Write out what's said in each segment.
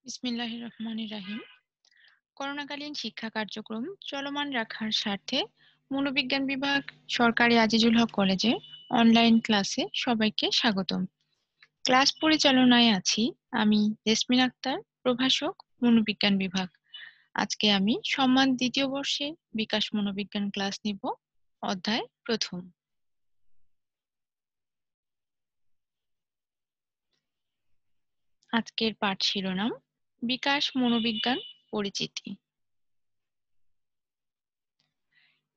বিসমিল্লাহির রহমানির রাহিম। করোনাকালীন শিক্ষা কার্যক্রম চলমান রাখার স্বার্থে মনোবিজ্ঞান বিভাগ সরকারি আজিজুল হক কলেজে অনলাইন ক্লাসে সবাইকে স্বাগতম। ক্লাস পরিচালনায় আছি আমি জেসমিন আক্তার, প্রভাষক, মনোবিজ্ঞান বিভাগ। আজকে আমি সম্মান দ্বিতীয় বর্ষে বিকাশ মনোবিজ্ঞান ক্লাস নিব। অধ্যায় প্রথম। আজকের পাঠ শিরোনাম বিকাশ মনোবিজ্ঞান পরিচিতি।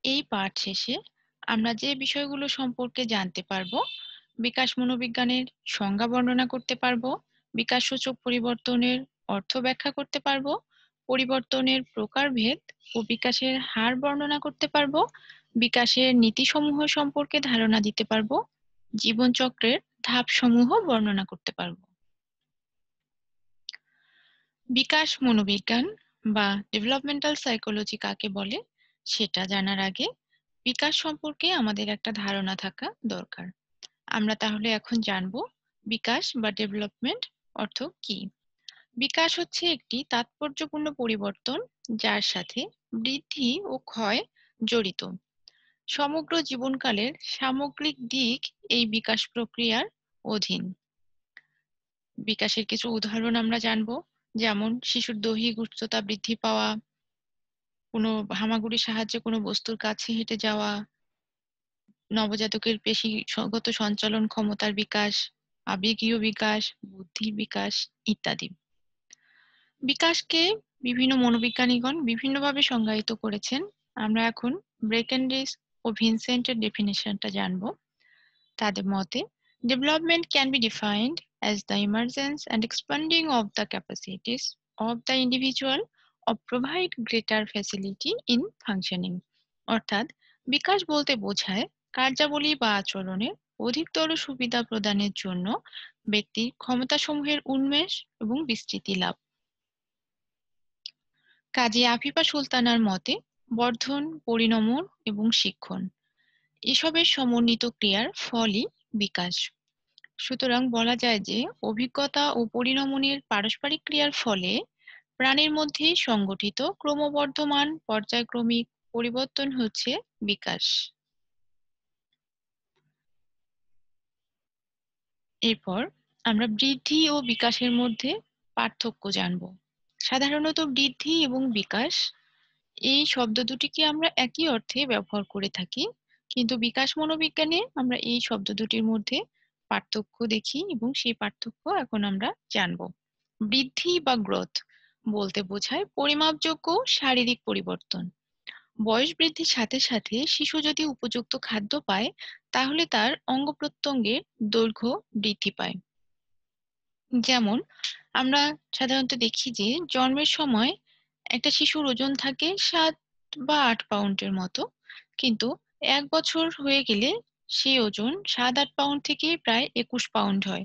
এই পাঠ শেষে আমরা যে বিষয়গুলো সম্পর্কে জানতে পারব: বিকাশ মনোবিজ্ঞানের সংজ্ঞা বর্ণনা করতে পারব, বিকাশসূচক পরিবর্তনের অর্থ ব্যাখ্যা করতে পারব, পরিবর্তনের প্রকারভেদ ও বিকাশের হার বর্ণনা করতে পারব, বিকাশের নীতিসমূহ সম্পর্কে ধারণা দিতে পারব, জীবনচক্রের ধাপসমূহ বর্ণনা করতে পারব। বিকাশ মনোবিজ্ঞান বা ডেভেলপমেন্টাল সাইকোলজি কাকে বলে সেটা জানার আগে বিকাশ সম্পর্কে আমাদের একটা ধারণা থাকা দরকার। আমরা তাহলে এখন জানবো বিকাশ বা ডেভেলপমেন্ট অর্থ কি। বিকাশ হচ্ছে একটি তাৎপর্যপূর্ণ পরিবর্তন যার সাথে বৃদ্ধি ও ক্ষয় জড়িত। সমগ্র জীবনকালের সামগ্রিক দিক এই বিকাশ প্রক্রিয়ার অধীন। বিকাশের কিছু উদাহরণ আমরা জানবো, যেমন শিশুর দৈহিক উচ্চতা বৃদ্ধি পাওয়া, কোনো হামাগুড়ির সাহায্যে কোনো বস্তুর কাছে হেঁটে যাওয়া, নবজাতকের পেশিগত সঞ্চালন ক্ষমতার বিকাশ, আবেগীয় বিকাশ, বুদ্ধির বিকাশ ইত্যাদি। বিকাশকে বিভিন্ন মনোবিজ্ঞানীগণ বিভিন্নভাবে সংজ্ঞায়িত করেছেন। আমরা এখন ব্রেকেনরিজ ও ভিনসেন্টের ডেফিনিশনটা জানব। তাদের মতে, development can be defined as the emergence and expanding of the capacities of the individual or provide greater facility in functioning। অর্থাৎ বিকাশ বলতে বোঝায় কার্যাবলী বা আচরণে অধিকতর সুবিধা প্রদানের জন্য ব্যক্তির ক্ষমতাসমূহের উন্মেষ এবং বিস্তৃতি লাভ। কাজী আফিফা সুলতানার মতে, বর্ধন, পরিণমন এবং শিক্ষণ এসবের সমন্বিত ক্রিয়ার ফলই বিকাশ। সুতরাং বলা যায় যে অভিজ্ঞতা ও পরিণমনের পারস্পরিক ক্রিয়ার ফলে প্রাণীর মধ্যে সংগঠিত ক্রমবর্ধমান পর্যায়ক্রমিক পরিবর্তন হচ্ছে বিকাশ। এরপর আমরা বৃদ্ধি ও বিকাশের মধ্যে পার্থক্য জানব। সাধারণত বৃদ্ধি এবং বিকাশ এই শব্দ দুটিকে আমরা একই অর্থে ব্যবহার করে থাকি, কিন্তু বিকাশ মনোবিজ্ঞানে আমরা এই শব্দ দুটির মধ্যে পার্থক্য দেখি এবং সেই পার্থক্য এখন আমরা জানব। বৃদ্ধি বা গ্রোথ বলতে বোঝায় পরিমাপযোগ্য শারীরিক পরিবর্তন। বয়স বৃদ্ধির সাথে সাথে শিশু যদি উপযুক্ত খাদ্য পায় তাহলে তার অঙ্গ প্রত্যঙ্গের দৈর্ঘ্য বৃদ্ধি পায়। যেমন আমরা সাধারণত দেখি যে জন্মের সময় একটা শিশুর ওজন থাকে 7 বা 8 পাউন্ডের মতো, কিন্তু 1 বছর হয়ে গেলে সেই ওজন 7-8 পাউন্ড থেকে প্রায় 21 পাউন্ড হয়।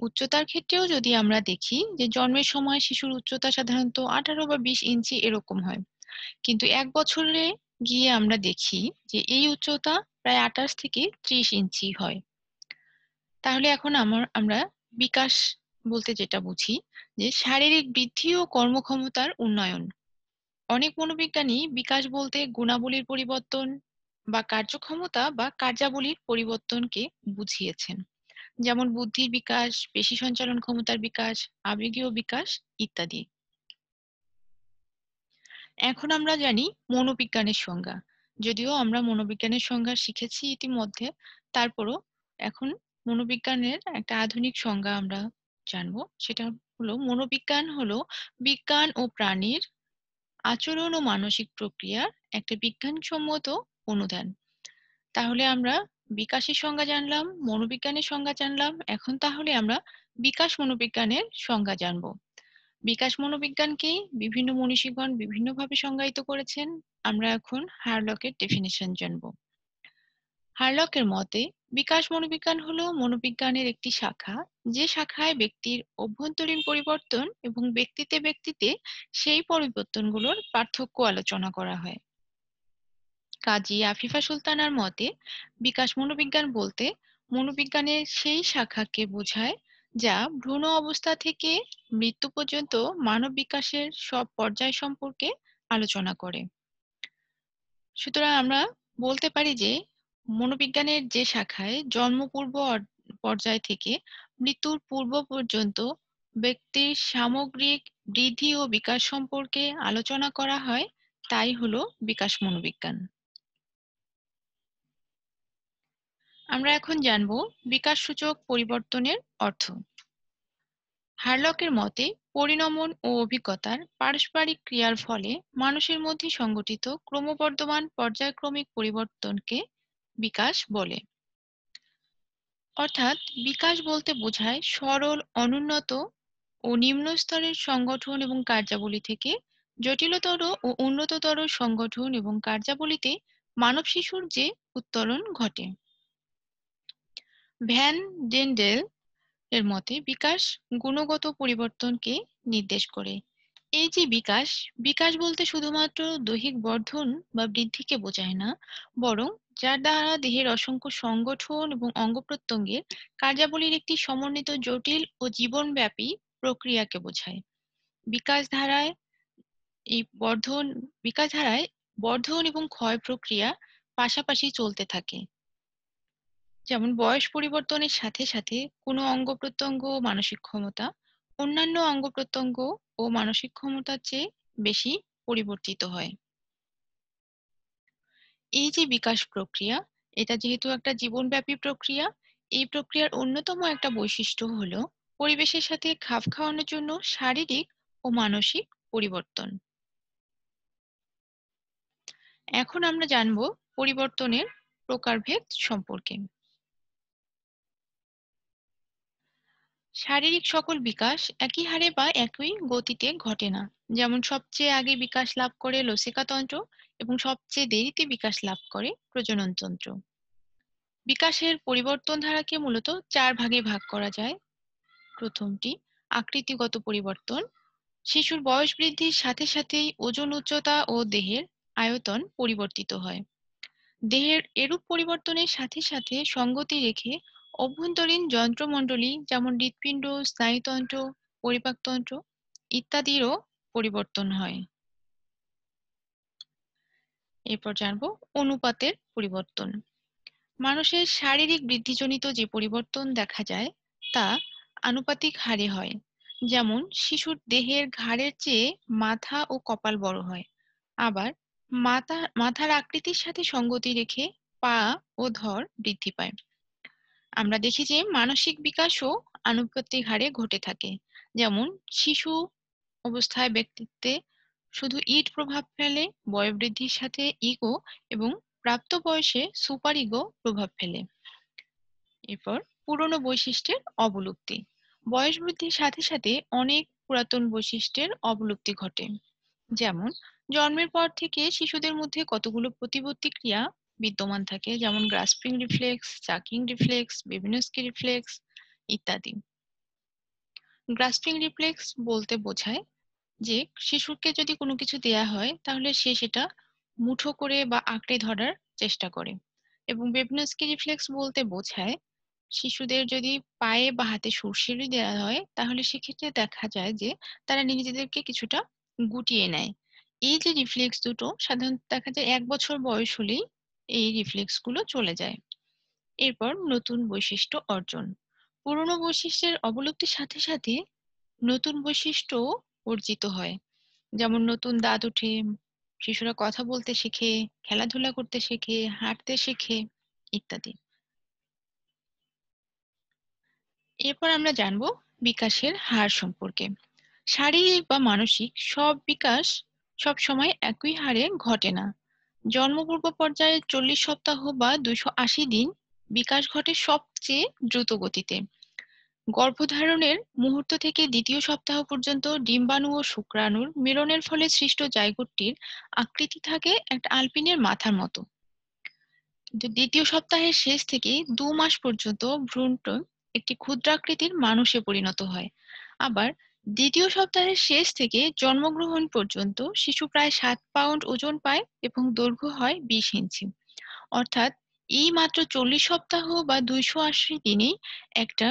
উচ্চতার ক্ষেত্রেও যদি আমরা দেখি যে জন্মের সময় শিশুর উচ্চতা সাধারণত 18 বা 20 ইঞ্চি এরকম হয়, কিন্তু 1 বছরে গিয়ে আমরা দেখি যে এই উচ্চতা প্রায় 28 থেকে 30 ইঞ্চি হয়। তাহলে এখন আমরা বিকাশ বলতে যেটা বুঝি যে শারীরিক বৃদ্ধি ও কর্মক্ষমতার উন্নয়ন। অনেক মনোবিজ্ঞানী বিকাশ বলতে গুণাবলীর পরিবর্তন বা কার্যক্ষমতা বা কার্যাবলীর পরিবর্তনকে বুঝিয়েছেন, যেমন বুদ্ধির বিকাশ, পেশি সঞ্চালন ক্ষমতার বিকাশ, আবেগীয় বিকাশ ইত্যাদি। এখন আমরা জানি মনোবিজ্ঞানের সংজ্ঞা। যদিও আমরা মনোবিজ্ঞানের সংজ্ঞা শিখেছি ইতিমধ্যে, তারপরও এখন মনোবিজ্ঞানের একটা আধুনিক সংজ্ঞা আমরা জানবো। সেটা হলো, মনোবিজ্ঞান হলো বিজ্ঞান ও প্রাণীর আচরণ ও মানসিক প্রক্রিয়ার একটা বিজ্ঞানসম্মত অনুদান। তাহলে আমরা বিকাশের সংজ্ঞা জানলাম, মনোবিজ্ঞানের সংজ্ঞা জানলাম, এখন তাহলে আমরা বিকাশ মনোবিজ্ঞানের সংজ্ঞা জানবো। বিকাশ মনোবিজ্ঞানকে বিভিন্ন মনীষীগণ বিভিন্নভাবে সংজ্ঞায়িত করেছেন। আমরা এখন হারলকের ডেফিনিশন জানবো। হারলকের মতে, বিকাশ মনোবিজ্ঞান হলো মনোবিজ্ঞানের একটি শাখা, যে শাখায় ব্যক্তির অভ্যন্তরীণ পরিবর্তন এবং ব্যক্তিতে ব্যক্তিতে সেই পরিবর্তনগুলোর পার্থক্য আলোচনা করা হয়। কাজী আফিফা সুলতানার মতে, বিকাশ মনোবিজ্ঞান বলতে মনোবিজ্ঞানের সেই শাখাকে বোঝায় যা ভ্রূণ অবস্থা থেকে মৃত্যু পর্যন্ত মানব বিকাশের সব পর্যায় সম্পর্কে আলোচনা করে। সুতরাং আমরা বলতে পারি যে মনোবিজ্ঞানের যে শাখায় জন্মপূর্ব পর্যায় থেকে মৃত্যুর পূর্ব পর্যন্ত ব্যক্তির সামগ্রিক বৃদ্ধি ও বিকাশ সম্পর্কে আলোচনা করা হয়, তাই হলো বিকাশ মনোবিজ্ঞান। আমরা এখন জানব বিকাশ সূচক পরিবর্তনের অর্থ। হারলকের মতে পরিণমন ও অভিজ্ঞতার পারস্পরিক ক্রিয়ার ফলে মানুষের মধ্যে সংঘটিত ক্রমবর্ধমান পর্যায়ক্রমিক পরিবর্তনকে বিকাশ বলে। অর্থাৎ বিকাশ বলতে বোঝায় সরল, অনুন্নত ও নিম্ন স্তরের সংগঠন এবং কার্যাবলী থেকে জটিলতর ও উন্নততর সংগঠন এবং কার্যাবলীতে মানব শিশুর যে উত্তরণ ঘটে। ভ্যান ডেন্ডেল এর মতে বিকাশ গুণগত পরিবর্তনকে নির্দেশ করে। এই যে বিকাশ, বিকাশ বলতে শুধুমাত্র দৈহিক বর্ধন বা বৃদ্ধিকে বোঝায় না, বরং যার দ্বারা দেহের অসংখ্য সংগঠন এবং অঙ্গ প্রত্যঙ্গের কার্যাবলীর একটি সমন্বিত জটিল ও জীবনব্যাপী প্রক্রিয়াকে বোঝায়। বিকাশ ধারায় এই বর্ধন বিকাশ ধারায় বর্ধন এবং ক্ষয় প্রক্রিয়া পাশাপাশি চলতে থাকে। যেমন বয়স পরিবর্তনের সাথে সাথে কোনো অঙ্গ প্রত্যঙ্গ ও মানসিক ক্ষমতা অন্যান্য অঙ্গ প্রত্যঙ্গ ও মানসিক ক্ষমতার চেয়ে বেশি পরিবর্তিত হয়। এই যে বিকাশ প্রক্রিয়া, এটা যেহেতু একটা জীবনব্যাপী প্রক্রিয়া, এই প্রক্রিয়ার অন্যতম একটা বৈশিষ্ট্য হলো পরিবেশের সাথে খাপ খাওয়ানোর জন্য শারীরিক ও মানসিক পরিবর্তন। এখন আমরা জানব পরিবর্তনের প্রকারভেদ সম্পর্কে। শারীরিক সকল বিকাশ একই হারে বা একই গতিতে ঘটে না। যেমন সবচেয়ে আগে বিকাশ লাভ করে লসিকাতন্ত্র এবং সবচেয়ে দেরিতে বিকাশ লাভ করে প্রজননতন্ত্র। বিকাশের পরিবর্তন ধারাকে মূলত চার ভাগে ভাগ করা যায়। প্রথমটি আকৃতিগত পরিবর্তন। শিশুর বয়স বৃদ্ধির সাথে সাথেই ওজন, উচ্চতা ও দেহের আয়তন পরিবর্তিত হয়। দেহের এরূপ পরিবর্তনের সাথে সাথে সঙ্গতি রেখে অভ্যন্তরীণ যন্ত্রমণ্ডলী যেমন হৃৎপিণ্ড, স্নায়ুতন্ত্র, পরিপাকতন্ত্র ইত্যাদিরও পরিবর্তন হয়। এরপর জানবো অনুপাতের পরিবর্তন। মানুষের শারীরিক বৃদ্ধিজনিত যে পরিবর্তন দেখা যায় তা আনুপাতিক হারে হয়। যেমন শিশুর দেহের ঘাড়ের চেয়ে মাথা ও কপাল বড় হয়। আবার মাথার আকৃতির সাথে সঙ্গতি রেখে পা ও ধর বৃদ্ধি পায়। আমরা দেখি যে মানসিক বিকাশও আনুপাতিক হারে ঘটে থাকে। যেমন শিশু অবস্থায় ব্যক্তিত্বে শুধু ইট প্রভাব ফেলে, বয়োবৃদ্ধির সাথে ইগো এবং প্রাপ্ত বয়সে সুপার ইগো প্রভাব ফেলে। এরপর পুরনো বৈশিষ্ট্যের অবলুপ্তি। বয়স বৃদ্ধির সাথে সাথে অনেক পুরাতন বৈশিষ্ট্যের অবলুপ্তি ঘটে। যেমন জন্মের পর থেকে শিশুদের মধ্যে কতগুলো প্রতিবর্তী ক্রিয়া বিদ্যমান থাকে, যেমন গ্রাস্পিং রিফ্লেক্স, চাকিং রিফ্লেক্স, বেবিনস্কি রিফ্লেক্স ইত্যাদি। গ্রাস্পিং রিফ্লেক্স বলতে বোঝায় যে শিশুকে যদি কোনো কিছু দেয়া হয় তাহলে সে সেটা মুঠো করে বা আঁকড়ে ধরার চেষ্টা করে। এবং বেবনস্কি রিফ্লেক্স বলতে বোঝায় শিশুদের যদি পায়ে বা হাতে সুড়সুড়ি দেওয়া হয় তাহলে সেক্ষেত্রে দেখা যায় যে তারা নিজেদেরকে কিছুটা গুটিয়ে নেয়। এই যে রিফ্লেক্স দুটো সাধারণত দেখা যায় ১ বছর বয়স হলেই এই রিফ্লেক্স গুলো চলে যায়। এরপর নতুন বৈশিষ্ট্য অর্জন। পুরনো বৈশিষ্ট্যের অবলুপ্তির সাথে সাথে নতুন বৈশিষ্ট্য অর্জিত হয়। যেমন নতুন দাঁত ওঠে, শিশুরা কথা বলতে শেখে, খেলাধুলা করতে শেখে, হাঁটতে শেখে ইত্যাদি। এরপর আমরা জানবো বিকাশের হার সম্পর্কে। শারীরিক বা মানসিক সব বিকাশ সব সময় একই হারে ঘটে না। জন্মপূর্ব পর্যায়ে 40 সপ্তাহ বা 280 দিন বিকাশ ঘটে সবচেয়ে দ্রুত গতিতে। গর্ভধারণের মুহূর্ত থেকে দ্বিতীয় সপ্তাহ পর্যন্ত ডিম্বাণু ও শুক্রাণুর মিলনের ফলে সৃষ্ট জাইগোটটির আকৃতি থাকে একটা আলপিনের মাথার মতো। কিন্তু দ্বিতীয় সপ্তাহের শেষ থেকে 2 মাস পর্যন্ত ভ্রূণটি একটি ক্ষুদ্রাকৃতির মানুষে পরিণত হয়। আবার দ্বিতীয় সপ্তাহের শেষ থেকে জন্মগ্রহণ পর্যন্ত শিশু প্রায় 7 পাউন্ড ওজন পায় এবং দৈর্ঘ্য হয় 20 ইঞ্চি। অর্থাৎ এই মাত্র 40 সপ্তাহ বা 280 দিনেই একটা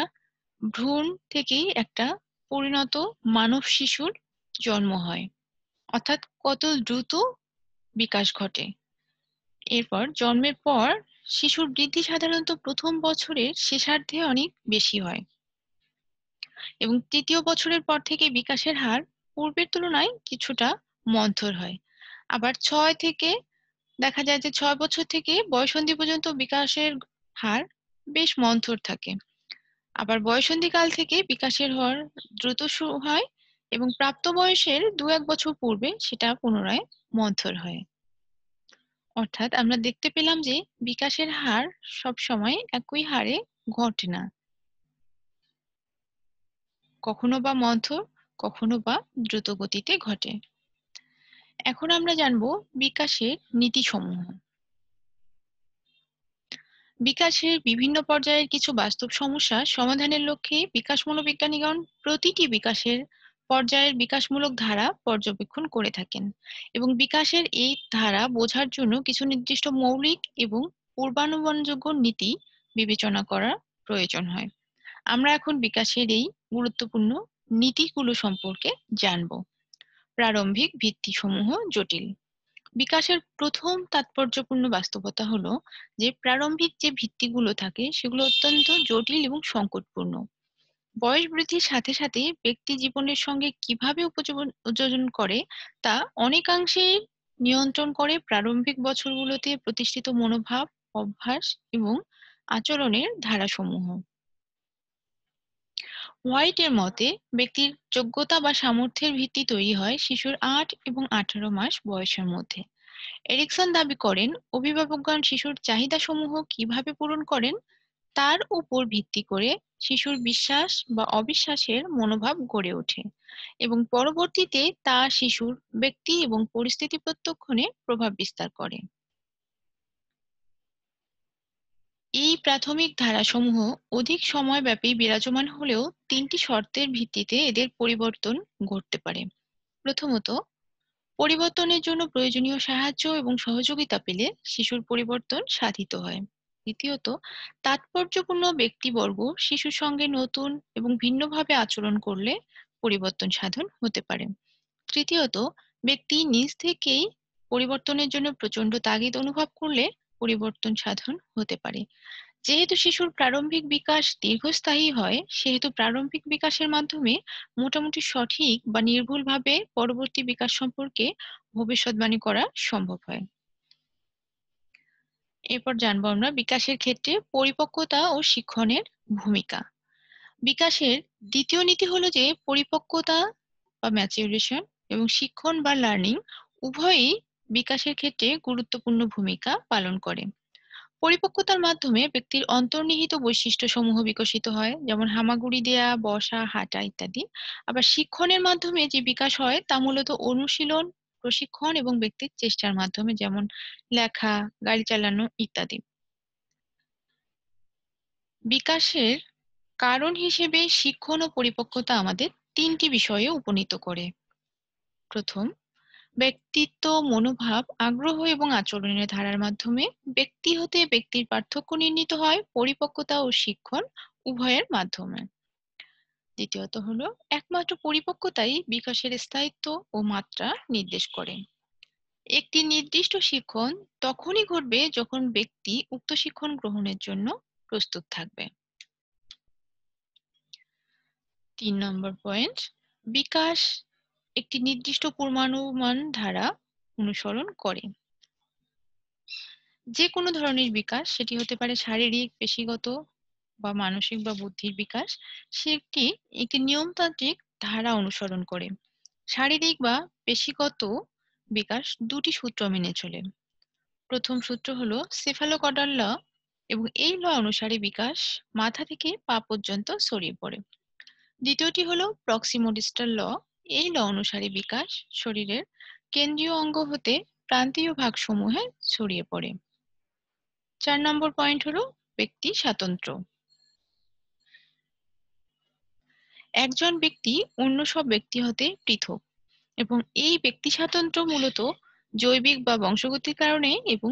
ভ্রূণ থেকেই একটা পরিণত মানব শিশুর জন্ম হয়, অর্থাৎ কত দ্রুত বিকাশ ঘটে। এরপর জন্মের পর শিশুর বৃদ্ধি সাধারণত প্রথম বছরের শেষার্ধে অনেক বেশি হয় এবং তৃতীয় বছরের পর থেকে বিকাশের হার পূর্বের তুলনায় কিছুটা মন্থর হয়। আবার দেখা যায় যে 6 বছর থেকে বয়ঃসন্ধি পর্যন্ত বিকাশের হার বেশ মন্থর থাকে। আবার বয়ঃসন্ধিকাল থেকে বিকাশের হার দ্রুত শুরু হয় এবং প্রাপ্তবয়সের 2-1 বছর পূর্বে সেটা পুনরায় মন্থর হয়। অর্থাৎ আমরা দেখতে পেলাম যে বিকাশের হার সবসময় একই হারে ঘটে না, কখনো বা মন্থর, কখনো বা দ্রুত গতিতে ঘটে। এখন আমরা জানব বিকাশের নীতিসমূহ। বিকাশের বিভিন্ন পর্যায়ের কিছু বাস্তব সমস্যা সমাধানের লক্ষ্যে বিকাশ মনোবিজ্ঞানীগণ প্রতিটি বিকাশের পর্যায়ের বিকাশমূলক ধারা পর্যবেক্ষণ করে থাকেন এবং বিকাশের এই ধারা বোঝার জন্য কিছু নির্দিষ্ট মৌলিক এবং পূর্বানুমানযোগ্য নীতি বিবেচনা করা প্রয়োজন হয়। আমরা এখন বিকাশের এই গুরুত্বপূর্ণ নীতিগুলো সম্পর্কে জানব। প্রারম্ভিক ভিত্তিসমূহ জটিল। বিকাশের প্রথম তাৎপর্যপূর্ণ বাস্তবতা হলো যে প্রারম্ভিক যে ভিত্তিগুলো থাকে সেগুলো অত্যন্ত জটিল এবং সংকটপূর্ণ। বয়স বৃদ্ধির সাথে সাথে ব্যক্তি জীবনের সঙ্গে কিভাবে উপযোজন করে তা অনেকাংশেই নিয়ন্ত্রণ করে প্রারম্ভিক বছরগুলোতে প্রতিষ্ঠিত মনোভাব, অভ্যাস এবং আচরণের ধারাসমূহ। হোয়াইটের মতে ব্যক্তির যোগ্যতা বা সামর্থ্যের ভিত্তি তৈরি হয় শিশুর 8 এবং 18 মাস বয়সের মধ্যে। এরিকসন দাবি করেন অভিভাবকগণ শিশুর চাহিদাসমূহ কিভাবে পূরণ করেন তার উপর ভিত্তি করে শিশুর বিশ্বাস বা অবিশ্বাসের মনোভাব গড়ে ওঠে এবং পরবর্তীতে তা শিশুর ব্যক্তি এবং পরিস্থিতি প্রত্যক্ষণে প্রভাব বিস্তার করে। এই প্রাথমিক ধারাসমূহ অধিক সময়ব্যাপী বিরাজমান হলেও তিনটি শর্তের ভিত্তিতে এদের পরিবর্তন ঘটতে পারে। প্রথমত, পরিবর্তনের জন্য প্রয়োজনীয় সাহায্য এবং সহযোগিতা পেলে শিশুর পরিবর্তন সাধিত হয়। দ্বিতীয়ত, তাৎপর্যপূর্ণ ব্যক্তিবর্গ শিশুর সঙ্গে নতুন এবং ভিন্নভাবে আচরণ করলে পরিবর্তন সাধন হতে পারে। তৃতীয়ত, ব্যক্তি নিজ থেকেই পরিবর্তনের জন্য প্রচণ্ড তাগিদ অনুভব করলে পরিবর্তন সাধন হতে পারে। যেহেতু শিশুর প্রারম্ভিক বিকাশ দীর্ঘস্থায়ী হয়, সেহেতু প্রারম্ভিক বিকাশের মাধ্যমে মোটামুটি সঠিক বা নির্ভুলভাবে পরবর্তী বিকাশ সম্পর্কে ভবিষ্যদ্বাণী করা সম্ভব হয়। এরপর জানবো আমরা বিকাশের ক্ষেত্রে পরিপক্কতা ও শিক্ষণের ভূমিকা। বিকাশের দ্বিতীয় নীতি হলো যে পরিপক্কতা বা ম্যাচুরেশন এবং শিক্ষণ বা লার্নিং উভয়ই বিকাশের ক্ষেত্রে গুরুত্বপূর্ণ ভূমিকা পালন করে। পরিপক্কতার মাধ্যমে ব্যক্তির অন্তর্নিহিত বৈশিষ্ট্যসমূহ বিকশিত হয়, যেমন হামাগুড়ি দেয়া, বসা, হাঁটা ইত্যাদি। আবার শিক্ষণের মাধ্যমে যে বিকাশ হয় তা মূলত অনুশীলন, প্রশিক্ষণ এবং ব্যক্তির চেষ্টার মাধ্যমে, যেমন লেখা, গাড়ি চালানো ইত্যাদি। বিকাশের কারণ হিসেবে শিক্ষণ ও পরিপক্কতা আমাদের তিনটি বিষয়ে উপনীত করে। প্রথম, ব্যক্তিত্ব, মনোভাব, আগ্রহ এবং আচরণের ধারার মাধ্যমে ব্যক্তি হতে ব্যক্তির পার্থক্য নির্ণীত হয় পরিপক্কতা ও শিক্ষণ উভয়ের মাধ্যমে। দ্বিতীয়ত হলো, একমাত্র পরিপক্কতাই বিকাশের স্থায়িত্ব ও মাত্রা নির্দেশ করে। একটি নির্দিষ্ট শিক্ষণ তখনই ঘটবে যখন ব্যক্তি উক্ত শিক্ষণ গ্রহণের জন্য প্রস্তুত থাকবে। 3 নম্বর পয়েন্ট, বিকাশ একটি নির্দিষ্ট পূর্বানুমান ধারা অনুসরণ করে। যে কোনো ধরনের বিকাশ, সেটি হতে পারে শারীরিক, পেশিগত বা মানসিক বা বুদ্ধির বিকাশ, সেটি একটি নিয়মতান্ত্রিক ধারা অনুসরণ করে। শারীরিক বা পেশিগত বিকাশ দুটি সূত্র মেনে চলে। প্রথম সূত্র হলো সেফালোকডাল ল এবং এই ল অনুসারে বিকাশ মাথা থেকে পা পর্যন্ত ছড়িয়ে পড়ে। দ্বিতীয়টি হলো প্রক্সিমোডিস্টাল ল। এই ল অনুসারে বিকাশ শরীরের কেন্দ্রীয় অঙ্গ হতে প্রান্তীয় ভাগসমূহে ছড়িয়ে পড়ে। 4 নম্বর পয়েন্ট হলো ব্যক্তি স্বাতন্ত্র্য। একজন ব্যক্তি অন্য সব ব্যক্তি হতে পৃথক এবং এই ব্যক্তি স্বাতন্ত্র্য মূলত জৈবিক বা বংশগতির কারণে এবং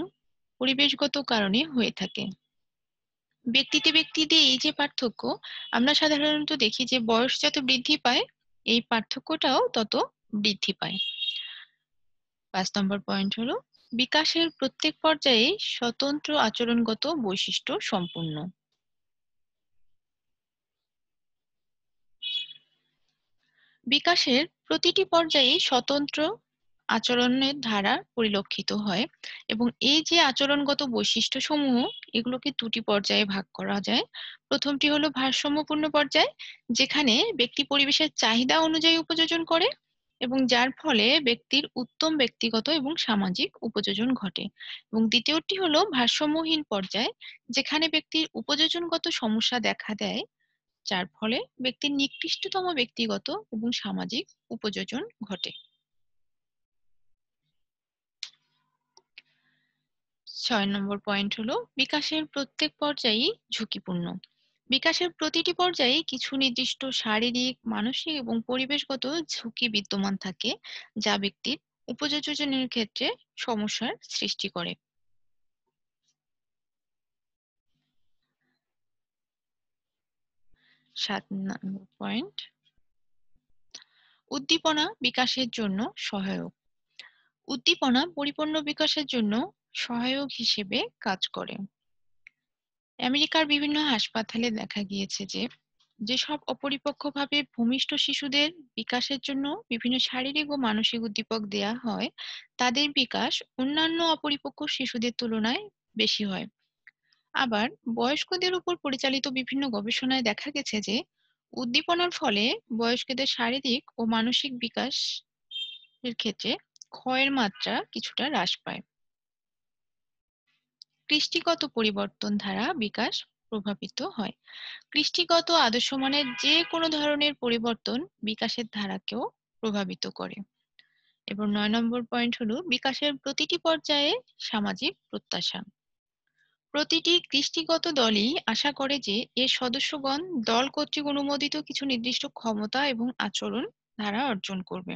পরিবেশগত কারণে হয়ে থাকে। ব্যক্তিতে ব্যক্তিতে এই যে পার্থক্য, আমরা সাধারণত দেখি যে বয়স যত বৃদ্ধি পায় এই পার্থক্যটাও তত বৃদ্ধি পায়। ৫ নম্বর পয়েন্ট হলো বিকাশের প্রত্যেক পর্যায়ে স্বতন্ত্র আচরণগত বৈশিষ্ট্য সম্পূর্ণ। বিকাশের প্রতিটি পর্যায়ে স্বতন্ত্র আচরণের ধারা পরিলক্ষিত হয় এবং এই যে আচরণগত বৈশিষ্ট্যসমূহ এগুলোকে দুটি পর্যায়ে ভাগ করা যায়। প্রথমটি হলো ভারসাম্যপূর্ণ পর্যায়, যেখানে ব্যক্তি পরিবেশের চাহিদা অনুযায়ী উপযোজন করে এবং যার ফলে ব্যক্তির উত্তম ব্যক্তিগত এবং সামাজিক উপযোজন ঘটে। এবং দ্বিতীয়টি হলো ভারসাম্যহীন পর্যায়, যেখানে ব্যক্তির উপযোজনগত সমস্যা দেখা দেয়, যার ফলে ব্যক্তির নিকৃষ্টতম ব্যক্তিগত এবং সামাজিক উপযোজন ঘটে। ৬ নম্বর পয়েন্ট হলো বিকাশের প্রত্যেক পর্যায়ই ঝুঁকিপূর্ণ। বিকাশের প্রতিটি পর্যায়ে কিছু নির্দিষ্ট শারীরিক, মানসিক এবং পরিবেশগত ঝুঁকি বিদ্যমান থাকে, যা ব্যক্তির উপযোজনের ক্ষেত্রে সমস্যার সৃষ্টি করে। ৭ নম্বর পয়েন্ট, উদ্দীপনা বিকাশের জন্য সহায়ক। উদ্দীপনা পরিপূর্ণ বিকাশের জন্য সহায়ক হিসেবে কাজ করে। আমেরিকার বিভিন্ন হাসপাতালে দেখা গিয়েছে যে যেসব অপরিপক্কভাবে ভূমিষ্ঠ শিশুদের বিকাশের জন্য বিভিন্ন শারীরিক ও মানসিক উদ্দীপক দেয়া হয়, তাদের বিকাশ অন্যান্য অপরিপক্ক শিশুদের তুলনায় বেশি হয়। আবার বয়স্কদের উপর পরিচালিত বিভিন্ন গবেষণায় দেখা গেছে যে উদ্দীপনার ফলে বয়স্কদের শারীরিক ও মানসিক বিকাশের ক্ষেত্রে ক্ষয়ের মাত্রা কিছুটা হ্রাস পায়। কৃষ্টিগত পরিবর্তন দ্বারা বিকাশ প্রভাবিত হয়। কৃষ্টিগত আদর্শমানের যে কোনো ধরনের পরিবর্তন বিকাশের ধারাকেও প্রভাবিত করে। এবং ৯ নম্বর পয়েন্ট হলো বিকাশের প্রতিটি পর্যায়ে সামাজিক প্রত্যাশা। প্রতিটি কৃষ্টিগত দলই আশা করে যে এর সদস্যগণ দল কর্তৃক অনুমোদিত কিছু নির্দিষ্ট ক্ষমতা এবং আচরণ ধারা অর্জন করবে।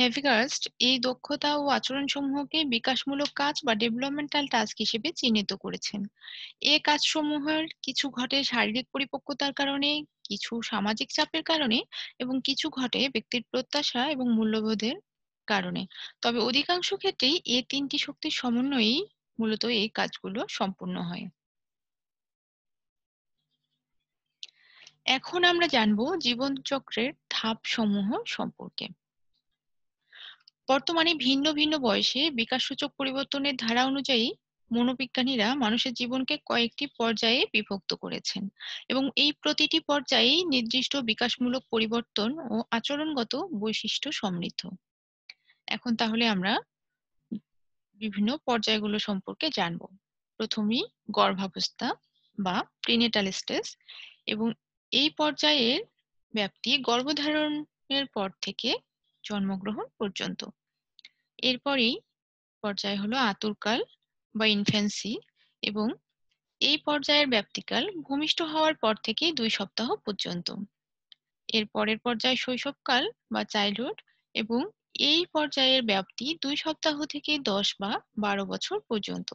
হেভিগার্স্ট এই দক্ষতা ও আচরণসমূহকে বিকাশমূলক কাজ বা ডেভেলপমেন্টাল টাস্ক হিসেবে চিহ্নিত করেছেন। এ কাজসমূহের কিছু ঘটে শারীরিক পরিপক্কতার কারণে, কিছু সামাজিক চাপের কারণে এবং কিছু ঘটে ব্যক্তির প্রত্যাশা এবং মূল্যবোধের কারণে। তবে অধিকাংশ ক্ষেত্রেই এই তিনটি শক্তির সমন্বয়েই মূলত এই কাজগুলো সম্পূর্ণ হয়। এখন আমরা জানবো জীবনচক্রের ধাপসমূহ সম্পর্কে। বর্তমানে ভিন্ন ভিন্ন বয়সে বিকাশসূচক পরিবর্তনের ধারা অনুযায়ী মনোবিজ্ঞানীরা মানুষের জীবনকে কয়েকটি পর্যায়ে বিভক্ত করেছেন এবং এই প্রতিটি পর্যায়েই নির্দিষ্ট বিকাশমূলক পরিবর্তন ও আচরণগত বৈশিষ্ট্য সমৃদ্ধ। এখন তাহলে আমরা বিভিন্ন পর্যায়গুলো সম্পর্কে জানব। প্রথমেই গর্ভাবস্থা বা প্রিনেটাল স্টেজ, এবং এই পর্যায়ের ব্যাপ্তি গর্ভধারণের পর থেকে জন্মগ্রহণ পর্যন্ত। এরপরেই পর্যায় হলো আতুরকাল বা ইনফ্যান্সি, এবং এই পর্যায়ের ব্যাপ্তিকাল ভূমিষ্ঠ হওয়ার পর থেকে ২ সপ্তাহ পর্যন্ত। এর পরের পর্যায় শৈশবকাল বা চাইল্ডহুড, এবং এই পর্যায়ের ব্যাপ্তি ২ সপ্তাহ থেকে ১০ বা ১২ বছর পর্যন্ত।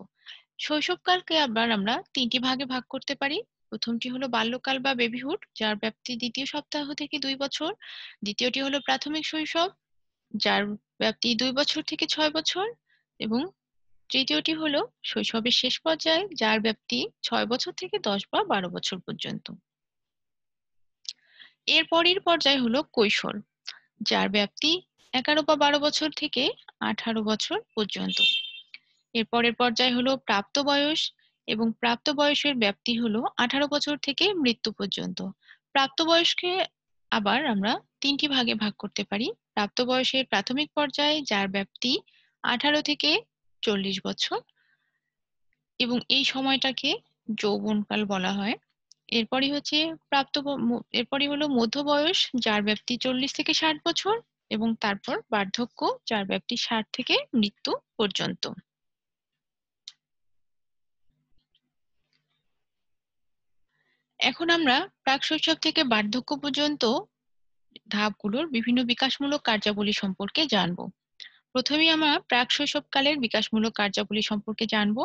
শৈশবকালকে আবার আমরা ৩টি ভাগে ভাগ করতে পারি। প্রথমটি হলো বাল্যকাল বা বেবিহুড, যার ব্যাপ্তি দ্বিতীয় সপ্তাহ থেকে ২ বছর। দ্বিতীয়টি হলো প্রাথমিক শৈশব, যার ব্যাপ্তি ২ বছর থেকে ৬ বছর, এবং তৃতীয়টি হলো শৈশবের শেষ পর্যায়ে, যার ব্যাপ্তি ৬ বছর থেকে ১০ বা ১২ বছর পর্যন্ত। এর পরের পর্যায় হলো কৈশোর, যার ব্যাপ্তি ১১ বা ১২ বছর থেকে ১৮ বছর পর্যন্ত। এর পরের পর্যায় হলো প্রাপ্তবয়স, এবং প্রাপ্তবয়সের ব্যাপ্তি হলো ১৮ বছর থেকে মৃত্যু পর্যন্ত। প্রাপ্তবয়সকে আবার আমরা ৩টি ভাগে ভাগ করতে পারি। প্রাপ্তবয়সের প্রাথমিক পর্যায়, যার ব্যাপ্তি ১৮ থেকে ৪০ বছর, এবং এই সময়টাকে যৌবনকাল বলা হয়। এরপরই হচ্ছে এরপরই হলো মধ্য বয়স, যার ব্যাপ্তি ৪০ থেকে ৬০ বছর, এবং তারপর বার্ধক্য, যার ব্যাপ্তি ৬০ থেকে মৃত্যু পর্যন্ত। এখন আমরা প্রাক-শৈশব থেকে বার্ধক্য পর্যন্ত ধাপগুলোর বিভিন্ন বিকাশমূলক কার্যাবলী সম্পর্কে জানব। প্রথমেই আমরা প্রাক-শৈশবকালের বিকাশমূলক কার্যাবলী সম্পর্কে জানব।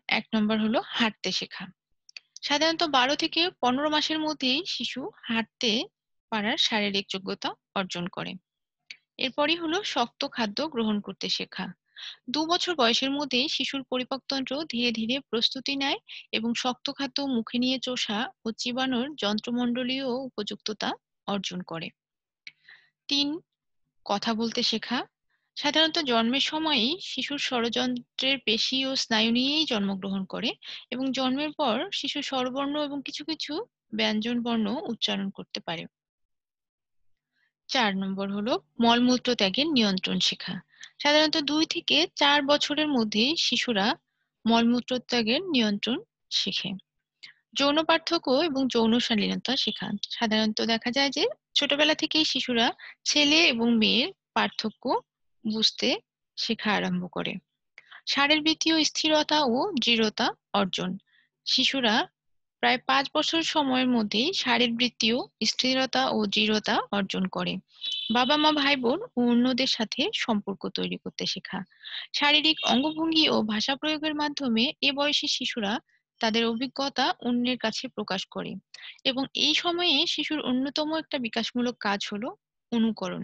1 নম্বর হলো হাঁটতে শেখা। সাধারণত 12 থেকে 15 মাসের মধ্যেই শিশু হাঁটতে পারার শারীরিক যোগ্যতা অর্জন করে। এরপরই হলো শক্ত খাদ্য গ্রহণ করতে শেখা। 2 বছর বয়সের মধ্যেই শিশুর পরিপাকতন্ত্র ধীরে ধীরে প্রস্তুতি নেয় এবং শক্ত খাদ্য মুখে নিয়ে চোষা ও চিবানোর যন্ত্রমণ্ডলীয় উপযুক্ততা অর্জন করে। 3. কথা বলতে শেখা। সাধারণত জন্মের সময়ই শিশুর স্বরযন্ত্রের পেশি ও স্নায়ু নিয়েই জন্মগ্রহণ করে এবং জন্মের পর শিশু স্বরবর্ণ এবং কিছু কিছু ব্যঞ্জন বর্ণ উচ্চারণ করতে পারে। 4 নম্বর হলো মলমূত্র ত্যাগের নিয়ন্ত্রণ শেখা। সাধারণত 2 থেকে 4 বছরের মধ্যেই শিশুরা মলমূত্র ত্যাগের নিয়ন্ত্রণ শেখে। যৌন পার্থক্য এবং যৌন শালীনতা শেখা। সাধারণত দেখা যায় যে ছোটবেলা থেকেই শিশুরা ছেলে এবং মেয়ের পার্থক্য বুঝতে শেখা আরম্ভ করে। শারীরবৃত্তীয় স্থিরতা ও দৃঢ়তা অর্জন। শিশুরা প্রায় 5 বছর সময়ের মধ্যেই শারীরবৃত্তীয় স্থিরতা ও দৃঢ়তা অর্জন করে। বাবা-মা, ভাই-বোন ও অন্যদের সাথে সম্পর্ক তৈরি করতে শেখা। শারীরিক অঙ্গভঙ্গি ও ভাষা প্রয়োগের মাধ্যমে এ বয়সী শিশুরা তাদের অভিজ্ঞতা অন্যের কাছে প্রকাশ করে এবং এই সময়ে শিশুর অন্যতম একটা বিকাশমূলক কাজ হলো অনুকরণ।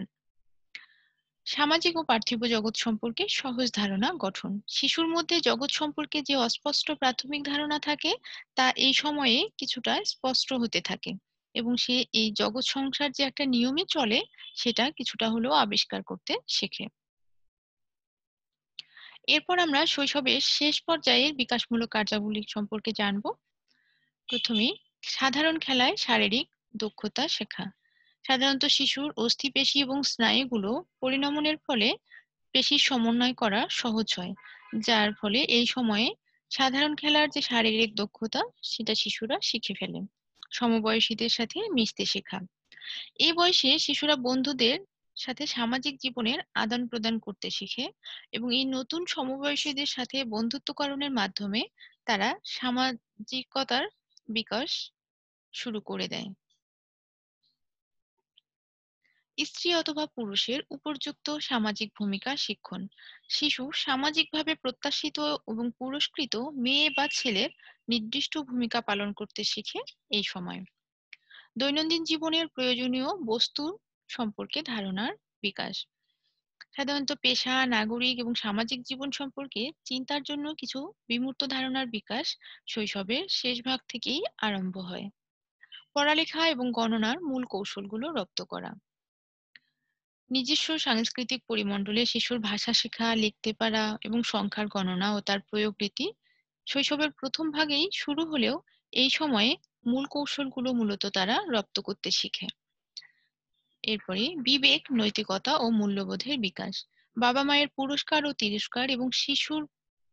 সামাজিক ও পার্থিব জগৎ সম্পর্কে সহজ ধারণা গঠন। শিশুর মধ্যে জগৎ সম্পর্কে যে অস্পষ্ট প্রাথমিক ধারণা থাকে তা এই সময়ে কিছুটা স্পষ্ট হতে থাকে এবং সে এই জগৎ সংসার যে একটা নিয়মে চলে সেটা কিছুটা হলেও আবিষ্কার করতে শেখে। এরপর আমরা শৈশবের শেষ পর্যায়ের বিকাশমূলক কার্যাবলী সম্পর্কে জানব। প্রথমেই সাধারণ খেলায় শারীরিক দক্ষতা শেখা। সাধারণত শিশুর অস্থিপেশি এবং স্নায়ুগুলো পরিণমনের ফলে পেশির সমন্বয় করা সহজ হয়, যার ফলে এই সময়ে সাধারণ খেলার যে শারীরিক দক্ষতা সেটা শিশুরা শিখে ফেলে। সমবয়সীদের সাথে মিশতে শেখা। এই বয়সে শিশুরা বন্ধুদের সাথে সামাজিক জীবনের আদান প্রদান করতে শিখে এবং এই নতুন সমবয়সীদের সাথে বন্ধুত্বকরণের মাধ্যমে তারা সামাজিকতার বিকাশ শুরু করে দেয়। স্ত্রী অথবা পুরুষের উপযুক্ত সামাজিক ভূমিকা শিক্ষণ। শিশু সামাজিকভাবে প্রত্যাশিত এবং পুরস্কৃত মেয়ে বা ছেলের নির্দিষ্ট ভূমিকা পালন করতে শিখে এই সময়। দৈনন্দিন জীবনের প্রয়োজনীয় বস্তু সম্পর্কে ধারণার বিকাশ। সাধারণত পেশা, নাগরিক এবং সামাজিক জীবন সম্পর্কে চিন্তার জন্য কিছু বিমূর্ত ধারণার বিকাশ শৈশবের শেষ ভাগ থেকেই আরম্ভ হয়। পড়ালেখা এবং গণনার মূল কৌশলগুলো রপ্ত করা। নিজস্ব সাংস্কৃতিক পরিমণ্ডলে শিশুর ভাষা শেখা, লিখতে পারা এবং সংখ্যার গণনা ও তার প্রয়োগ রীতি শৈশবের প্রথম ভাগেই শুরু হলেও এই সময়ে মূল কৌশলগুলো মূলত তারা রপ্ত করতে শিখে। এরপরে বিবেক, নৈতিকতা ও মূল্যবোধের বিকাশ। বাবা-মায়ের পুরস্কার ও তিরস্কার এবং শিশুর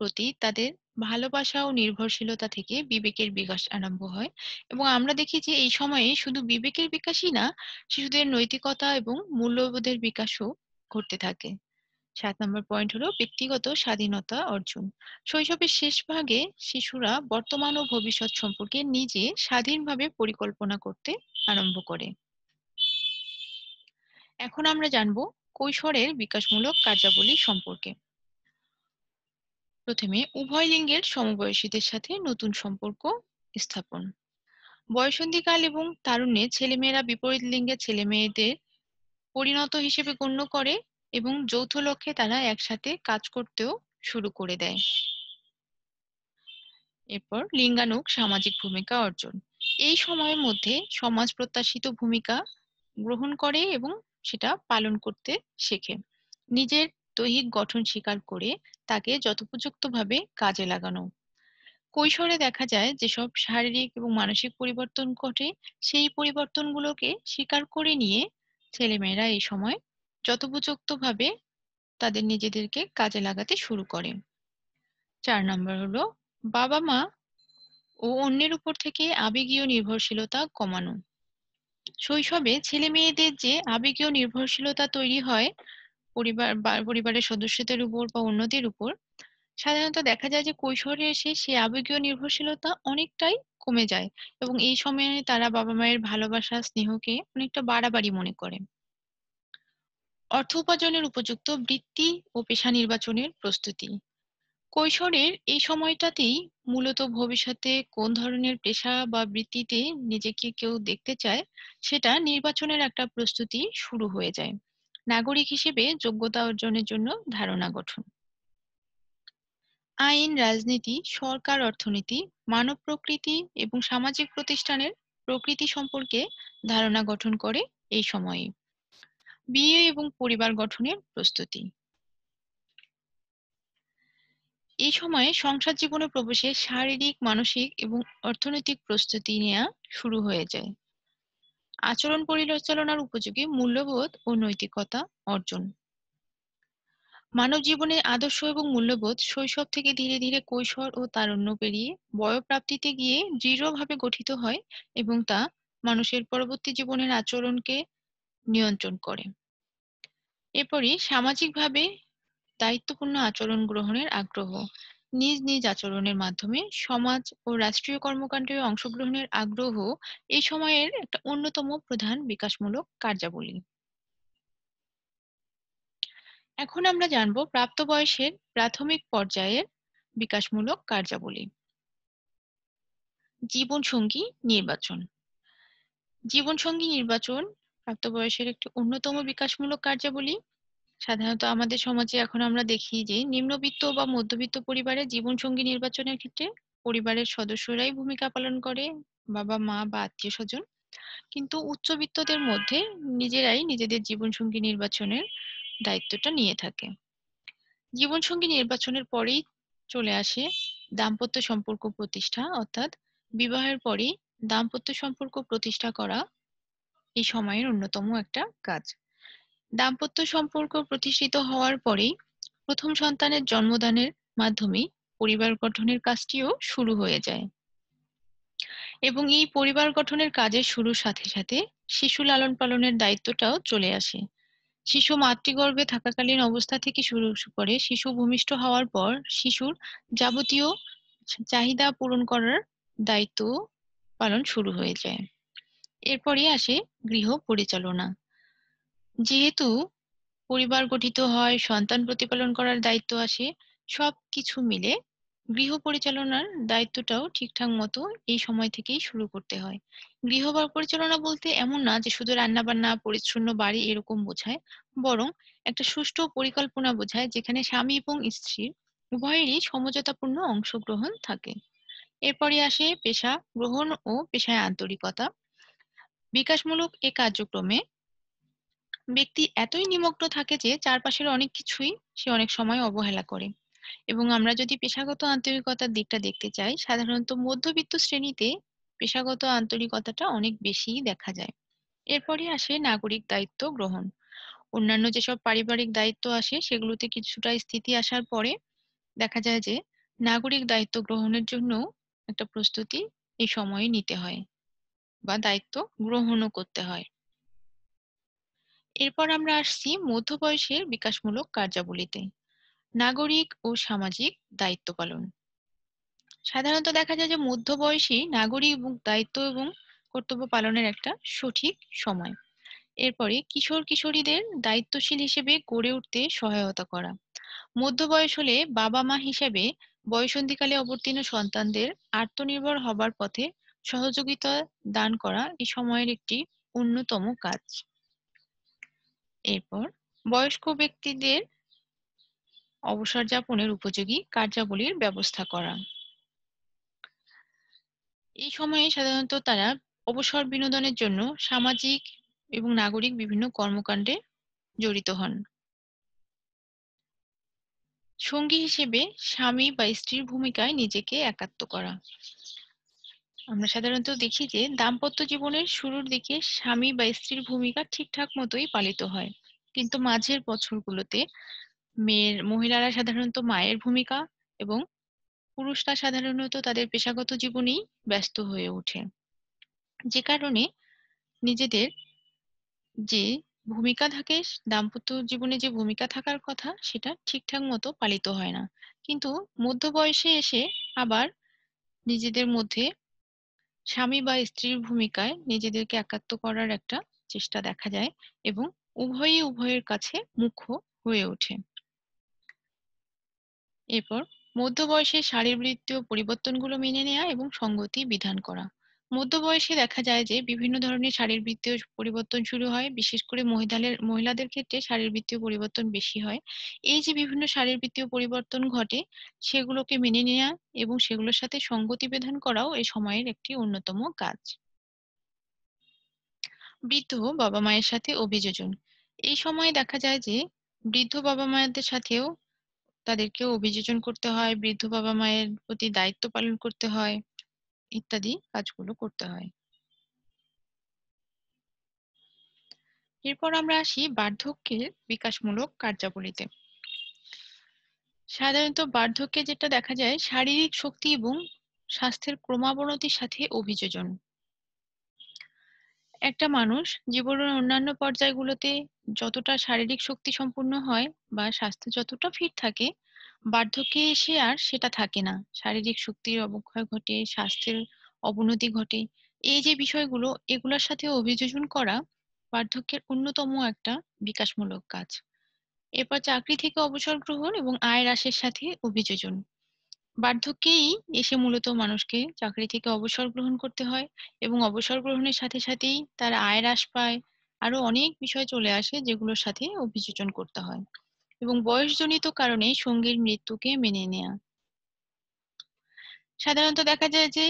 প্রতি তাদের ভালোবাসা ও নির্ভরশীলতা থেকে বিবেকের বিকাশ আরম্ভ হয় এবং আমরা দেখি যে এই সময়ে শুধু বিবেকের বিকাশই না, শিশুদের নৈতিকতা এবং মূল্যবোধের বিকাশও ঘটতে থাকে। 7 নম্বর পয়েন্ট হলো ব্যক্তিগত স্বাধীনতা অর্জন। শৈশবের শেষ ভাগে শিশুরা বর্তমান ও ভবিষ্যৎ সম্পর্কে নিজে স্বাধীনভাবে পরিকল্পনা করতে আরম্ভ করে। এখন আমরা জানব কৈশোরের বিকাশমূলক কার্যাবলী সম্পর্কে। প্রথমে উভয় লিঙ্গের সমবয়সীদের সাথে নতুন সম্পর্ক স্থাপন। বয়ঃসন্ধিকাল এবং তারুণ্যে ছেলেমেয়েরা বিপরীত লিঙ্গের ছেলেমেয়েদের পরিণত হিসেবে গণ্য করে এবং যৌথ লক্ষ্যে তারা একসাথে কাজ করতেও শুরু করে দেয়। এরপর লিঙ্গানুগ সামাজিক ভূমিকা অর্জন। এই সময়ের মধ্যে সমাজ প্রত্যাশিত ভূমিকা গ্রহণ করে এবং সেটা পালন করতে শেখে। নিজের দৈহিক গঠন স্বীকার করে তাকে যথোপযুক্তভাবে কাজে লাগানো। কৈশোরে দেখা যায় যেসব শারীরিক এবং মানসিক পরিবর্তন ঘটে সেই পরিবর্তনগুলোকে স্বীকার করে নিয়ে ছেলেমেয়েরা এই সময় যথোপযুক্তভাবে তাদের নিজেদেরকে কাজে লাগাতে শুরু করে। 4 নম্বর হলো বাবা-মা ও অন্যের উপর থেকে আবেগীয় নির্ভরশীলতা কমানো। শৈশবে ছেলেমেয়েদের যে আবেগীয় নির্ভরশীলতা তৈরি হয় পরিবারের সদস্যদের উপর বা অন্যদের উপর, সাধারণত দেখা যায় যে কৈশোরে এসে সে আবেগীয় নির্ভরশীলতা অনেকটাই কমে যায় এবং এই সময়ে তারা বাবা-মায়ের ভালোবাসা, স্নেহকে অনেকটা বাড়াবাড়ি মনে করে। অর্থ উপার্জনের উপযুক্ত বৃত্তি ও পেশা নির্বাচনের প্রস্তুতি। কৈশোরের এই সময়টাতেই মূলত ভবিষ্যতে কোন ধরনের পেশা বা বৃত্তিতে নিজেকে কেউ দেখতে চায় সেটা নির্বাচনের একটা প্রস্তুতি শুরু হয়ে যায়। নাগরিক হিসেবে যোগ্যতা অর্জনের জন্য ধারণা গঠন। আইন, রাজনীতি, সরকার, অর্থনীতি, মানব প্রকৃতি এবং সামাজিক প্রতিষ্ঠানের প্রকৃতি সম্পর্কে ধারণা গঠন করে এই সময়ে। বিয়ে এবং পরিবার গঠনের প্রস্তুতি। এই সময়ে সংসার জীবনে প্রবেশে শারীরিক, মানসিক এবং অর্থনৈতিক প্রস্তুতি নেওয়া শুরু হয়ে যায়। আচরণ পরিচালনার উপযোগী মূল্যবোধ ও নৈতিকতা অর্জন। মানব জীবনের আদর্শ এবং মূল্যবোধ শৈশব থেকে ধীরে ধীরে কৈশোর ও তারুণ্য পেরিয়ে বয়ঃপ্রাপ্তিতে গিয়ে দৃঢ়ভাবে গঠিত হয় এবং তা মানুষের পরবর্তী জীবনের আচরণকে নিয়ন্ত্রণ করে। এরপরই সামাজিকভাবে দায়িত্বপূর্ণ আচরণ গ্রহণের আগ্রহ। নিজ নিজ আচরণের মাধ্যমে সমাজ ও রাষ্ট্রীয় কর্মকাণ্ডে অংশগ্রহণের আগ্রহ এই সময়ের একটা অন্যতম প্রধান বিকাশমূলক কার্যাবলী। এখন আমরা জানব প্রাপ্তবয়সের প্রাথমিক পর্যায়ের বিকাশমূলক কার্যাবলী। জীবনসঙ্গী নির্বাচন। জীবনসঙ্গী নির্বাচন প্রাপ্তবয়সের একটি অন্যতম বিকাশমূলক কার্যাবলী। সাধারণত আমাদের সমাজে এখন আমরা দেখি যে নিম্নবিত্ত বা মধ্যবিত্ত পরিবারে জীবনসঙ্গী নির্বাচনের ক্ষেত্রে পরিবারের সদস্যরাই ভূমিকা পালন করে, বাবা মা বা আত্মীয় স্বজন। কিন্তু উচ্চবিত্তদের মধ্যে নিজেরাই নিজেদের জীবনসঙ্গী নির্বাচনের দায়িত্বটা নিয়ে থাকে। জীবনসঙ্গী নির্বাচনের পরেই চলে আসে দাম্পত্য সম্পর্ক প্রতিষ্ঠা, অর্থাৎ বিবাহের পরেই দাম্পত্য সম্পর্ক প্রতিষ্ঠা করা এই সময়ের অন্যতম একটা কাজ। দাম্পত্য সম্পর্ক প্রতিষ্ঠিত হওয়ার পরেই প্রথম সন্তানের জন্মদানের মাধ্যমেই পরিবার গঠনের কাজটিও শুরু হয়ে যায় এবং এই পরিবার গঠনের কাজের শুরুর সাথে সাথে শিশু লালন পালনের দায়িত্বটাও চলে আসে। শিশু মাতৃগর্ভে থাকাকালীন অবস্থা থেকে শুরু করে শিশু ভূমিষ্ঠ হওয়ার পর শিশুর যাবতীয় চাহিদা পূরণ করার দায়িত্ব পালন শুরু হয়ে যায়। এরপরই আসে গৃহ পরিচালনা। যেহেতু পরিবার গঠিত হয়, সন্তান প্রতিপালন করার দায়িত্ব আসে, সবকিছু মিলে গৃহ পরিচালনার দায়িত্বটাও ঠিকঠাক মতো এই সময় থেকেই শুরু করতে হয়। গৃহ পরিচালনা বলতে এমন না যে শুধু রান্নাবান্না, পরিচ্ছন্ন বাড়ি এরকম বোঝায়, বরং একটা সুষ্ঠু পরিকল্পনা বোঝায় যেখানে স্বামী এবং স্ত্রীর উভয়েরই সমঝোতাপূর্ণ অংশগ্রহণ থাকে। এরপরই আসে পেশা গ্রহণ ও পেশায় আন্তরিকতা। বিকাশমূলক এ কার্যক্রমে ব্যক্তি এতই নিমগ্ন থাকে যে চারপাশের অনেক কিছুই সে অনেক সময় অবহেলা করে। এবং আমরা যদি পেশাগত আন্তরিকতার দিকটা দেখতে চাই, সাধারণত মধ্যবিত্ত শ্রেণীতে পেশাগত আন্তরিকতাটা অনেক বেশিই দেখা যায়। এরপরই আসে নাগরিক দায়িত্ব গ্রহণ। অন্যান্য যেসব পারিবারিক দায়িত্ব আসে সেগুলোতে কিছুটা স্থিতি আসার পরে দেখা যায় যে নাগরিক দায়িত্ব গ্রহণের জন্য একটা প্রস্তুতি এই সময়ে নিতে হয় বা দায়িত্ব গ্রহণও করতে হয়। এরপর আমরা আসছি মধ্যবয়সের বিকাশমূলক কার্যাবলীতে। নাগরিক ও সামাজিক দায়িত্ব পালন। সাধারণত দেখা যায় যে মধ্যবয়সী নাগরিক এবং দায়িত্ব এবং কর্তব্য পালনের একটা সঠিক সময়। এরপরে কিশোর কিশোরীদের দায়িত্বশীল হিসেবে গড়ে উঠতে সহায়তা করা। মধ্যবয়স হলে বাবা মা হিসেবে বয়সন্ধিকালে অবতীর্ণ সন্তানদের আত্মনির্ভর হবার পথে সহযোগিতা দান করা এই সময়ের একটি অন্যতম কাজ। এরপর বয়স্ক ব্যক্তিদের অবসর যাপনের উপযোগী কার্যাবলীর ব্যবস্থা করা। এই সময়ে সাধারণত তারা অবসর বিনোদনের জন্য সামাজিক এবং নাগরিক বিভিন্ন কর্মকাণ্ডে জড়িত হন। সঙ্গী হিসেবে স্বামী বা স্ত্রীর ভূমিকায় নিজেকে একাত্ম করা। আমরা সাধারণত দেখি যে দাম্পত্য জীবনের শুরুর দিকে স্বামী বা স্ত্রীর ভূমিকা ঠিকঠাক মতোই পালিত হয়, কিন্তু মাঝের বছরগুলোতে মহিলারা সাধারণত মায়ের ভূমিকা এবং পুরুষরা সাধারণত তাদের পেশাগত জীবনেই ব্যস্ত হয়ে ওঠে, যে কারণে নিজেদের যে ভূমিকা থাকে, দাম্পত্য জীবনে যে ভূমিকা থাকার কথা সেটা ঠিকঠাক মতো পালিত হয় না। কিন্তু মধ্য বয়সে এসে আবার নিজেদের মধ্যে স্বামী বা স্ত্রীর ভূমিকায় নিজেদেরকে একাত্ম করার একটা চেষ্টা দেখা যায় এবং উভয়ের কাছে মুখ্য হয়ে ওঠে। এরপর মধ্য বয়সে শারীরবৃত্তীয় পরিবর্তনগুলো মেনে নেওয়া এবং সঙ্গতি বিধান করা। মধ্য বয়সে দেখা যায় যে বিভিন্ন ধরনের শারীরবৃত্তীয় পরিবর্তন শুরু হয়, বিশেষ করে মহিলাদের ক্ষেত্রে শারীরবৃত্তীয় পরিবর্তন বেশি হয়। এই যে বিভিন্ন শারীরবৃত্তীয় পরিবর্তন ঘটে, সেগুলোকে মেনে নেওয়া এবং সেগুলোর সাথে সঙ্গতি বিধান করাও এই সময়ের একটি অন্যতম কাজ। বৃদ্ধ বাবা মায়ের সাথে অভিযোজন। এই সময়ে দেখা যায় যে বৃদ্ধ বাবা মায়েদের সাথেও তাদেরকেও অভিযোজন করতে হয়, বৃদ্ধ বাবা মায়ের প্রতি দায়িত্ব পালন করতে হয়, ইত্যাদি কাজগুলো করতে হয়। এরপর আমরা আসি বার্ধক্যের বিকাশমূলক কার্যাবলীতে। সাধারণত বার্ধক্যে যেটা দেখা যায়, শারীরিক শক্তি এবং স্বাস্থ্যের ক্রমাবনতির সাথে অভিযোজন। একটা মানুষ জীবনের অন্যান্য পর্যায়গুলোতে যতটা শারীরিক শক্তি সম্পন্ন হয় বা স্বাস্থ্য যতটা ফিট থাকে, বার্ধক্যে এসে আর সেটা থাকে না। শারীরিক শক্তির অবক্ষয় ঘটে, স্বাস্থ্যের অবনতি ঘটে। এই যে বিষয়গুলো, এগুলোর সাথে অভিযোজন করা বার্ধক্যের অন্যতম একটা বিকাশমূলক কাজ। এরপর চাকরি থেকে অবসর গ্রহণ এবং আয় হ্রাসের সাথে অভিযোজন। বার্ধক্যেই এসে মূলত মানুষকে চাকরি থেকে অবসর গ্রহণ করতে হয় এবং অবসর গ্রহণের সাথে সাথেই তার আয় হ্রাস পায়। আরো অনেক বিষয় চলে আসে যেগুলোর সাথে অভিযোজন করতে হয়। এবং বয়সজনিত কারণে সঙ্গীর মৃত্যুকে মেনে নেয়া। সাধারণত দেখা যায় যে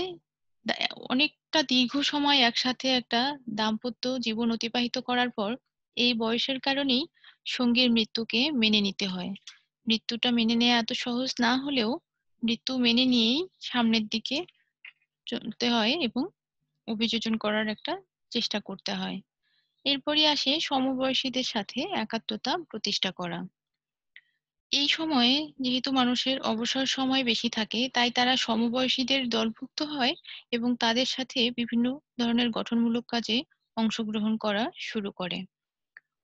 দা অনেকটা দীর্ঘ সময় একসাথে একটা দাম্পত্য জীবন অতিবাহিত করার পর এই বয়সের কারণেই সঙ্গীর মৃত্যুকে মেনে নিতে হয়। মৃত্যুটা মেনে নেয়া এত সহজ না হলেও মৃত্যু মেনে নিয়েই সামনের দিকে চলতে হয় এবং অভিযোজন করার একটা চেষ্টা করতে হয়। এরপরই আসে সমবয়সীদের সাথে একাত্মতা প্রতিষ্ঠা করা। এই সময়ে যেহেতু মানুষের অবসর সময় বেশি থাকে, তাই তারা সমবয়সীদের দলভুক্ত হয় এবং তাদের সাথে বিভিন্ন ধরনের গঠনমূলক কাজে অংশগ্রহণ করা শুরু করে।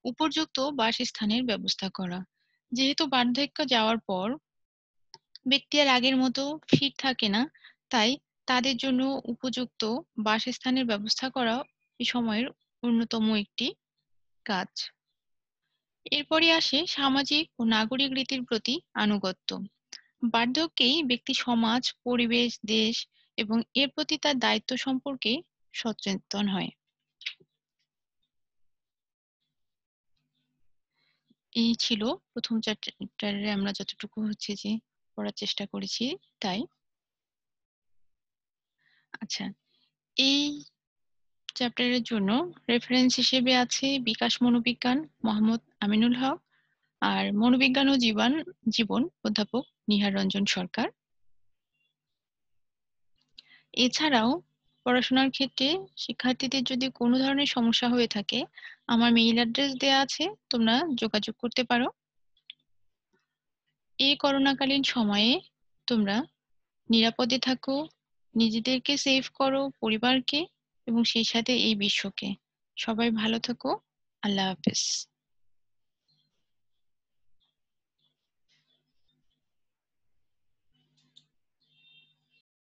উপযুক্ত বাসস্থানের ব্যবস্থা করা। যেহেতু বার্ধক্য যাওয়ার পর ব্যক্তি আর আগের মতো ফিট থাকে না, তাই তাদের জন্য উপযুক্ত বাসস্থানের ব্যবস্থা করা এই সময়ের অন্যতম একটি কাজ। এরপরই আসে সামাজিক ও নাগরিক রীতির প্রতি আনুগত্য। বার্ধক্যেই ব্যক্তি সমাজ, পরিবেশ, দেশ এবং এর প্রতি তার দায়িত্ব সম্পর্কে সচেতন হয়। এই ছিল প্রথম চ্যাপ্টারে আমরা যতটুকু হচ্ছে যে পড়ার চেষ্টা করেছি তাই। আচ্ছা, এই চ্যাপ্টারের জন্য রেফারেন্স হিসেবে আছে বিকাশ মনোবিজ্ঞান, মোহাম্মদ আমিনুল হক, আর মনোবিজ্ঞান ও জীবন অধ্যাপক নিহার রঞ্জন সরকার। এছাড়াও পড়াশোনার ক্ষেত্রে শিক্ষার্থীদের যদি কোনো ধরনের সমস্যা হয়ে থাকে, আমার মেইল অ্যাড্রেস দেয়া আছে, তোমরা যোগাযোগ করতে পারো। এই করোনাকালীন সময়ে তোমরা নিরাপদে থাকো, নিজেদেরকে সেভ করো, পরিবারকে এবং সেই সাথে এই বিশ্বকে। সবাই ভালো থাকো। আল্লাহ হাফেজ।